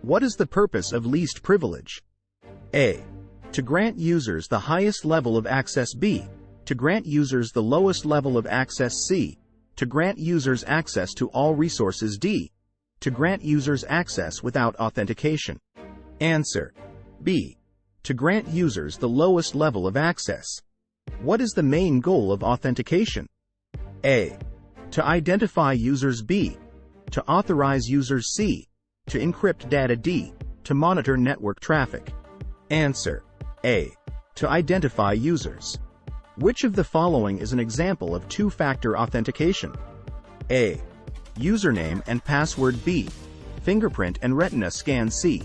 What is the purpose of least privilege? A. To grant users the highest level of access. B. To grant users the lowest level of access. C. To grant users access to all resources. D. To grant users access without authentication. Answer. B. To grant users the lowest level of access. What is the main goal of authentication? A. To identify users. B. To authorize users. C. To encrypt data. D. To monitor network traffic. Answer. A. To identify users. Which of the following is an example of two-factor authentication? A. Username and password. B. Fingerprint and retina scan. C.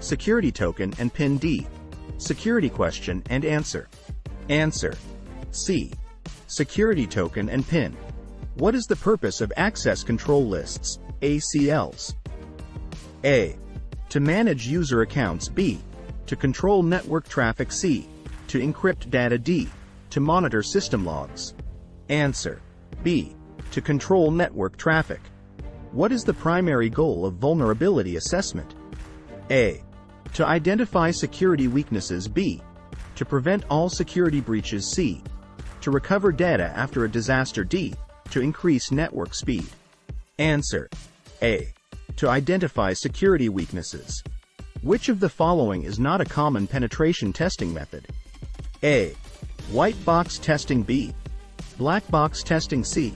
Security token and PIN. D. Security question and answer. Answer. C. Security token and PIN. What is the purpose of access control lists, ACLs? A. To manage user accounts. B. To control network traffic. C. To encrypt data. D. To monitor system logs. Answer. B. To control network traffic. What is the primary goal of vulnerability assessment? A. To identify security weaknesses. B. To prevent all security breaches. C. To recover data after a disaster. D. To increase network speed. Answer. A. To identify security weaknesses. Which of the following is not a common penetration testing method? A. White box testing. B. Black box testing. C.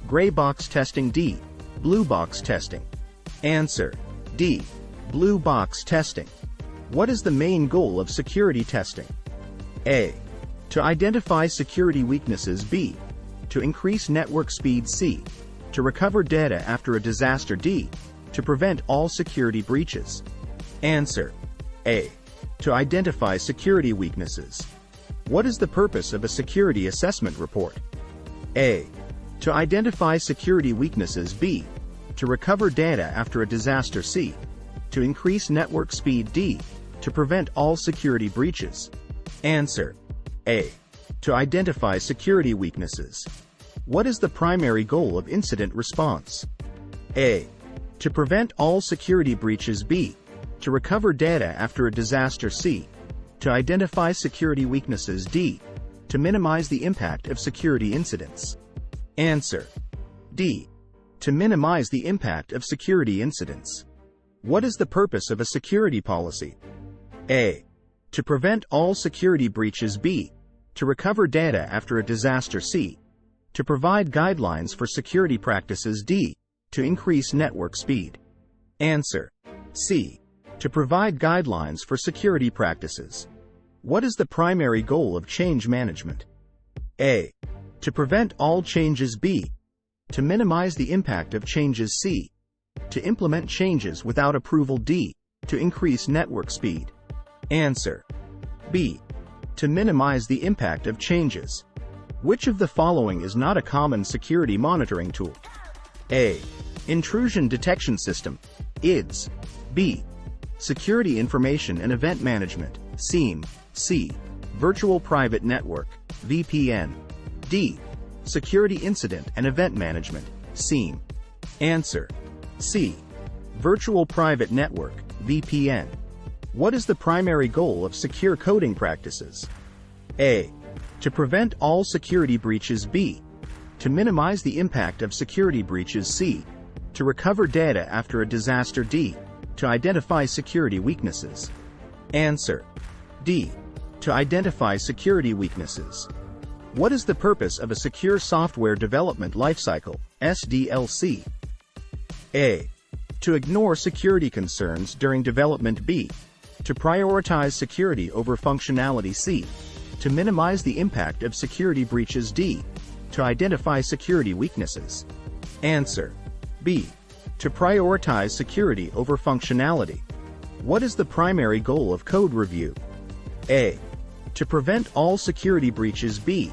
Gray box testing. D. Blue box testing. Answer. D. Blue box testing. What is the main goal of security testing? A. To identify security weaknesses. B. To increase network speed. C. To recover data after a disaster. D. To prevent all security breaches. Answer. A. To identify security weaknesses. What is the purpose of a security assessment report? A. To identify security weaknesses. B. To recover data after a disaster. C. To increase network speed. D. To prevent all security breaches. Answer. A. To identify security weaknesses. What is the primary goal of incident response? A. To prevent all security breaches. B. To recover data after a disaster. C. To identify security weaknesses. D. To minimize the impact of security incidents. Answer. D. To minimize the impact of security incidents. What is the purpose of a security policy? A. To prevent all security breaches. B. To recover data after a disaster. C. To provide guidelines for security practices. D. To increase network speed. Answer. C. To provide guidelines for security practices. What is the primary goal of change management? A. To prevent all changes. B. To minimize the impact of changes. C. To implement changes without approval. D. To increase network speed. Answer. B. To minimize the impact of changes. Which of the following is not a common security monitoring tool? A. Intrusion detection system, IDS. B. Security information and event management, SIEM. C. Virtual private network, VPN. D. Security incident and event management, SIEM. Answer. C. Virtual private network, VPN. What is the primary goal of secure coding practices? A. To prevent all security breaches. B. To minimize the impact of security breaches. C. To recover data after a disaster. D. To identify security weaknesses. Answer. D. To identify security weaknesses. What is the purpose of a secure software development lifecycle, SDLC? A. To ignore security concerns during development. B. To prioritize security over functionality. C. To minimize the impact of security breaches. D. To identify security weaknesses. Answer. B. To prioritize security over functionality. What is the primary goal of code review? A. To prevent all security breaches. B.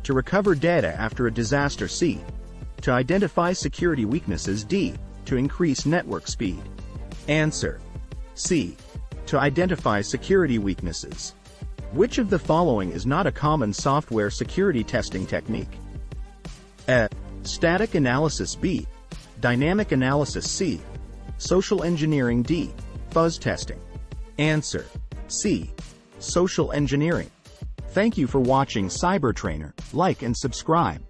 To recover data after a disaster. C. To identify security weaknesses. D. To increase network speed. Answer. C. To identify security weaknesses. Which of the following is not a common software security testing technique? A. Static analysis. B. Dynamic analysis. C. Social engineering. D. fuzz testing? Answer: C. Social engineering. Thank you for watching Cyber Trainer. Like and subscribe.